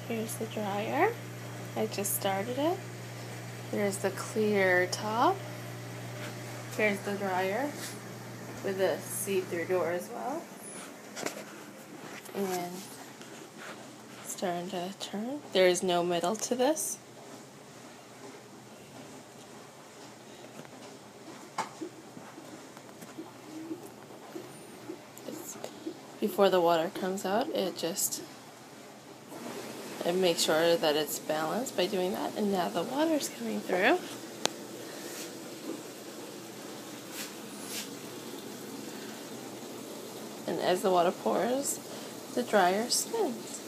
Here's the dryer. I just started it. Here's the clear top. Here's the dryer with a see-through door as well. And starting to turn. There is no middle to this. Before the water comes out, it makes sure that it's balanced by doing that. And now the water's coming through. And as the water pours, the dryer spins.